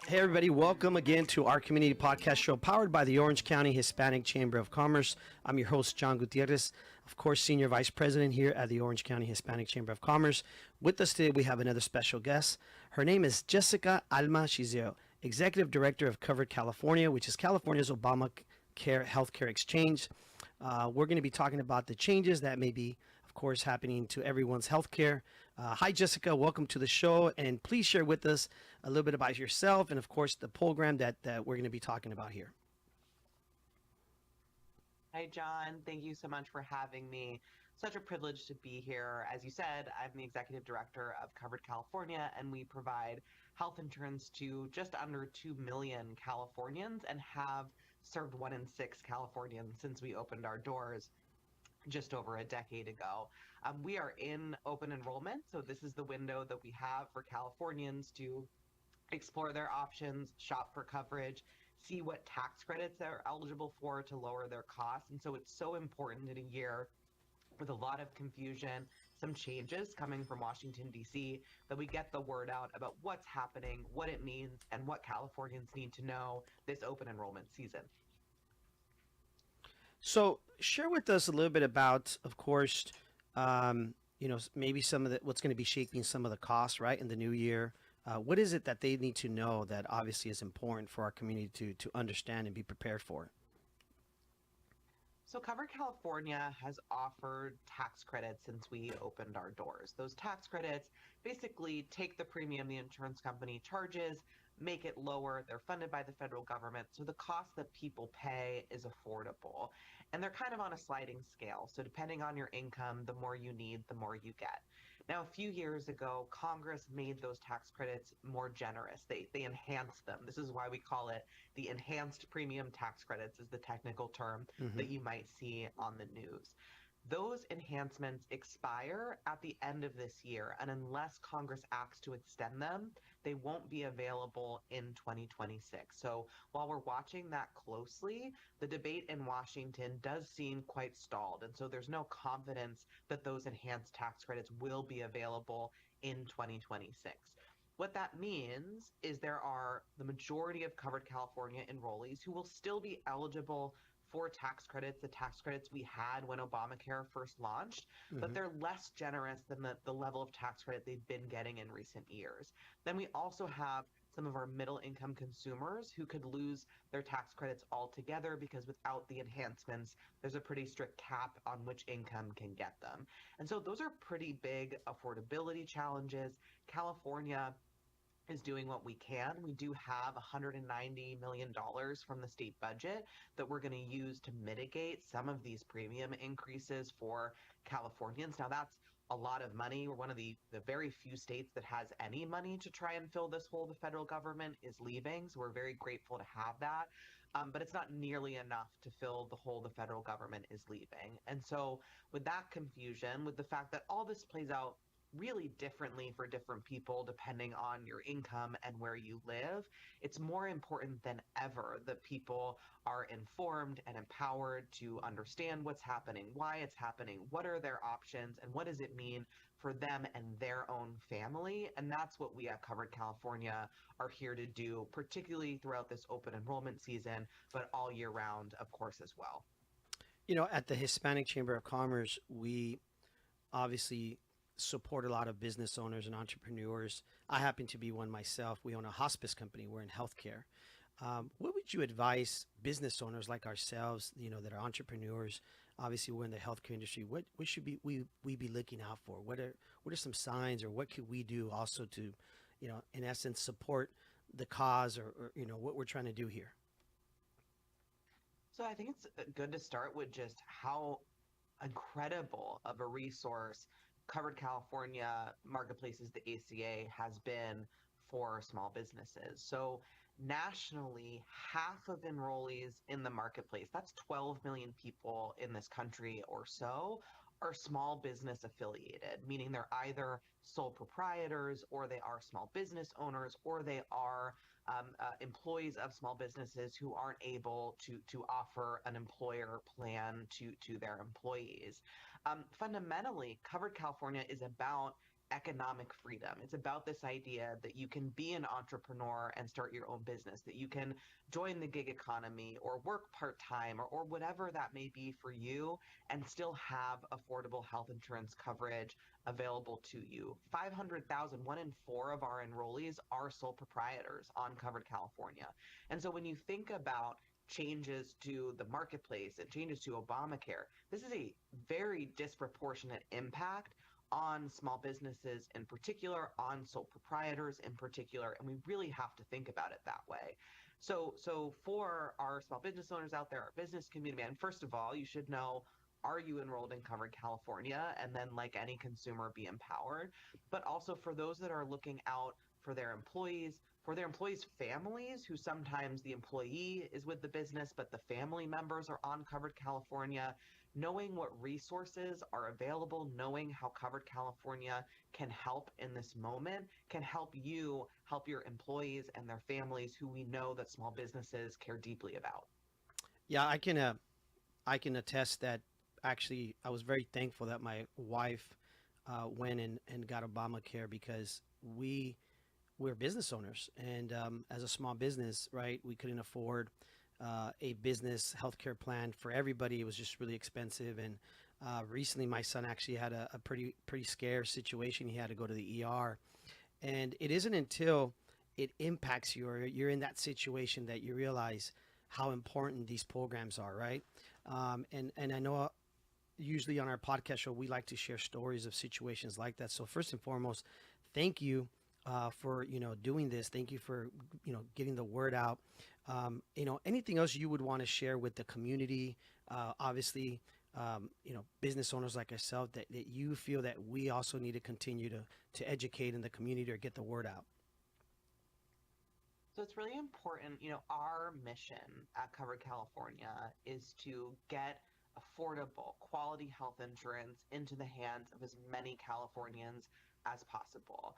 Hey, everybody, welcome again to our community podcast show powered by the Orange County Hispanic Chamber of Commerce. I'm your host, John Gutierrez, of course, Senior Vice President here at the Orange County Hispanic Chamber of Commerce. With us today, we have another special guest. Her name is Jessica Alma Shizeo, Executive Director of Covered California, which is California's ObamaCare healthcare exchange. We're going to be talking about the changes that may be, of course, happening to everyone's healthcare. Hi, Jessica. Welcome to the show. And please share with us a little bit about yourself and, of course, the program that we're going to be talking about here. Hi, John. Thank you so much for having me. Such a privilege to be here. As you said, I'm the Executive Director of Covered California, and we provide health insurance to just under 2 million Californians and have served 1 in 6 Californians since we opened our doors just over a decade ago. We are in open enrollment, so this is the window that we have for Californians to explore their options, shop for coverage, see what tax credits they're eligible for to lower their costs. And so it's so important in a year with a lot of confusion, some changes coming from Washington, D.C., that we get the word out about what's happening, what it means, and what Californians need to know this open enrollment season. So share with us a little bit about, of course, maybe some of what's going to be shaping some of the costs, right, in the new year. What is it that they need to know that obviously is important for our community to understand and be prepared for? So Covered California has offered tax credits since we opened our doors. Those tax credits basically take the premium the insurance company charges, make it lower. They're funded by the federal government, so the cost that people pay is affordable. And they're kind of on a sliding scale. So depending on your income, the more you need, the more you get. Now, a few years ago, Congress made those tax credits more generous. They enhanced them. This is why we call it the enhanced premium tax credits, is the technical term that you might see on the news. Those enhancements expire at the end of this year, and unless Congress acts to extend them, they won't be available in 2026. So while we're watching that closely, the debate in Washington does seem quite stalled. And so there's no confidence that those enhanced tax credits will be available in 2026. What that means is there are the majority of Covered California enrollees who will still be eligible for tax credits, the tax credits we had when Obamacare first launched, but they're less generous than the level of tax credit they've been getting in recent years. Then we also have some of our middle income consumers who could lose their tax credits altogether because without the enhancements, there's a pretty strict cap on which income can get them. And so those are pretty big affordability challenges. California is doing what we can. We do have $190 million from the state budget that we're going to use to mitigate some of these premium increases for Californians. Now, that's a lot of money. We're one of the very few states that has any money to try and fill this hole the federal government is leaving. So we're very grateful to have that. But it's not nearly enough to fill the hole the federal government is leaving. And so with that confusion, with the fact that all this plays out really differently for different people depending on your income and where you live, it's more important than ever that people are informed and empowered to understand what's happening, why it's happening, what are their options, and what does it mean for them and their own family. And that's what we at Covered California are here to do, particularly throughout this open enrollment season, but all year round, of course, as well. At the Hispanic Chamber of Commerce, we obviously support a lot of business owners and entrepreneurs. I happen to be one myself. We own a hospice company. We're in healthcare. What would you advise business owners like ourselves, that are entrepreneurs? Obviously, we're in the healthcare industry. What should we be looking out for? What are some signs, or what could we do also to, in essence, support the cause, or what we're trying to do here? So I think it's good to start with just how incredible of a resource Covered California Marketplaces, the ACA, has been for small businesses. So nationally, half of enrollees in the marketplace, that's 12 million people in this country or so, are small business affiliated, meaning they're either sole proprietors, or they are small business owners, or they are employees of small businesses who aren't able to offer an employer plan to their employees. Fundamentally, Covered California is about economic freedom. It's about this idea that you can be an entrepreneur and start your own business, that you can join the gig economy or work part time or whatever that may be for you and still have affordable health insurance coverage available to you. 500,000, 1 in 4 of our enrollees are sole proprietors on Covered California. And so when you think about changes to the marketplace and changes to Obamacare, this is a very disproportionate impact on small businesses in particular, on sole proprietors in particular, and we really have to think about it that way. So for our small business owners out there, our business community, and first of all, you should know, are you enrolled in Covered California? And then, like any consumer, be empowered. But also for those that are looking out for their employees' families, who sometimes the employee is with the business, but the family members are on Covered California, knowing what resources are available, knowing how Covered California can help in this moment, can help you help your employees and their families, who we know that small businesses care deeply about. Yeah, I can attest that actually I was very thankful that my wife went and got Obamacare because we're business owners, and as a small business, right, we couldn't afford a business healthcare plan for everybody. It was just really expensive, and recently my son actually had a pretty scarce situation. He had to go to the ER, and it isn't until it impacts you or you're in that situation that you realize how important these programs are, right? And I know usually on our podcast show we like to share stories of situations like that. So first and foremost, thank you for doing this. Thank you for getting the word out. Anything else you would want to share with the community? Obviously, business owners like ourselves that you feel that we also need to continue to educate in the community or get the word out. So it's really important. Our mission at Covered California is to get affordable, quality health insurance into the hands of as many Californians as possible.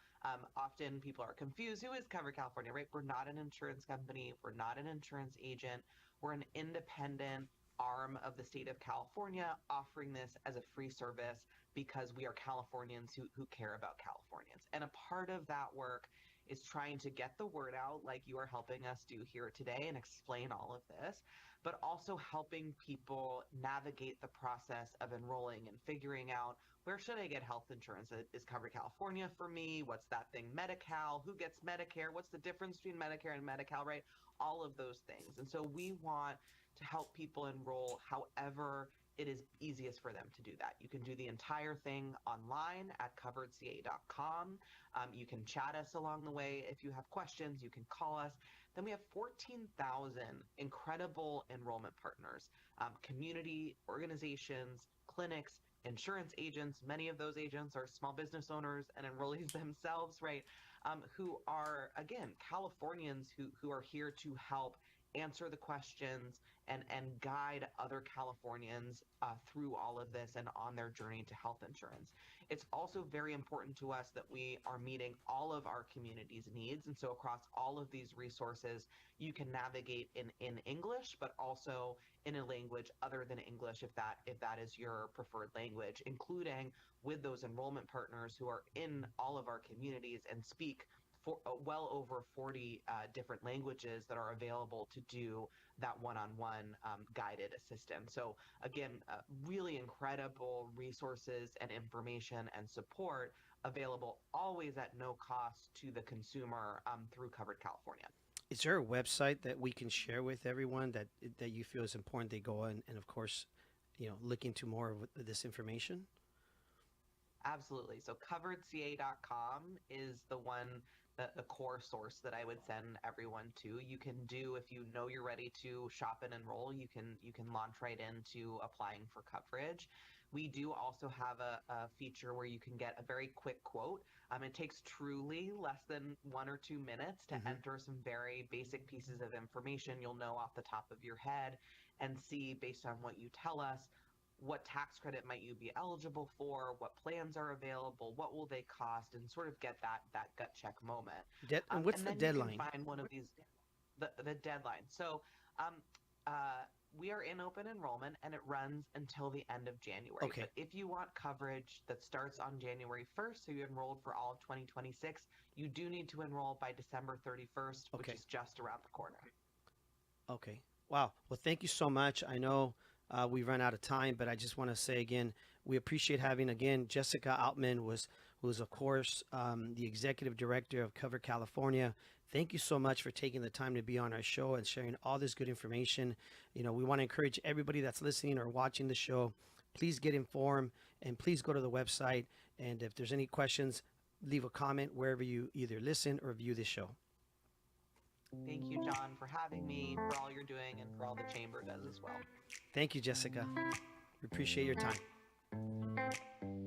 Often people are confused. Who is Covered California, right? We're not an insurance company. We're not an insurance agent. We're an independent arm of the state of California offering this as a free service because we are Californians who care about Californians. And a part of that work is trying to get the word out like you are helping us do here today and explain all of this, but also helping people navigate the process of enrolling and figuring out, where should I get health insurance? Is Covered California for me? What's that thing, Medi-Cal? Who gets Medicare? What's the difference between Medicare and Medi-Cal, right? All of those things. And so we want to help people enroll however it is easiest for them to do that. You can do the entire thing online at coveredca.com. You can chat us along the way. If you have questions, you can call us. Then we have 14,000 incredible enrollment partners, community organizations, clinics, insurance agents. Many of those agents are small business owners and enrollees themselves, right? Who are, again, Californians who are here to help answer the questions and guide other Californians through all of this and on their journey to health insurance. It's also very important to us that we are meeting all of our community's needs. And so across all of these resources, you can navigate in English, but also in a language other than English if that is your preferred language, including with those enrollment partners who are in all of our communities and speak for well over 40 different languages that are available to do that one-on-one guided assistance. So again, really incredible resources and information and support available always at no cost to the consumer through Covered California. Is there a website that we can share with everyone that you feel is important they go and of course, look into more of this information? Absolutely. So coveredca.com is the core source that I would send everyone to. You can do, if you know you're ready to shop and enroll, you can launch right into applying for coverage. We do also have a feature where you can get a very quick quote. It takes truly less than 1 or 2 minutes to Hmm. enter some very basic pieces of information you'll know off the top of your head and see, based on what you tell us, what tax credit might you be eligible for, what plans are available, what will they cost, and sort of get that gut check moment. And what's And the then you can deadline? find one of these, the deadline. So um, uh, we are in open enrollment and it runs until the end of January. Okay. But if you want coverage that starts on January 1st, so you enrolled for all of 2026, you do need to enroll by December 31st, which Okay. is just around the corner. Okay. Wow. Well, thank you so much. I know we've run out of time, but I just want to say again, we appreciate having again Jessica Altman who's of course the executive director of Cover California. Thank you so much for taking the time to be on our show and sharing all this good information. You know, we want to encourage everybody that's listening or watching the show, please get informed and please go to the website. And if there's any questions, leave a comment wherever you either listen or view this show. Thank you, John, for having me, for all you're doing, and for all the chamber does as well. Thank you, Jessica. We appreciate your time.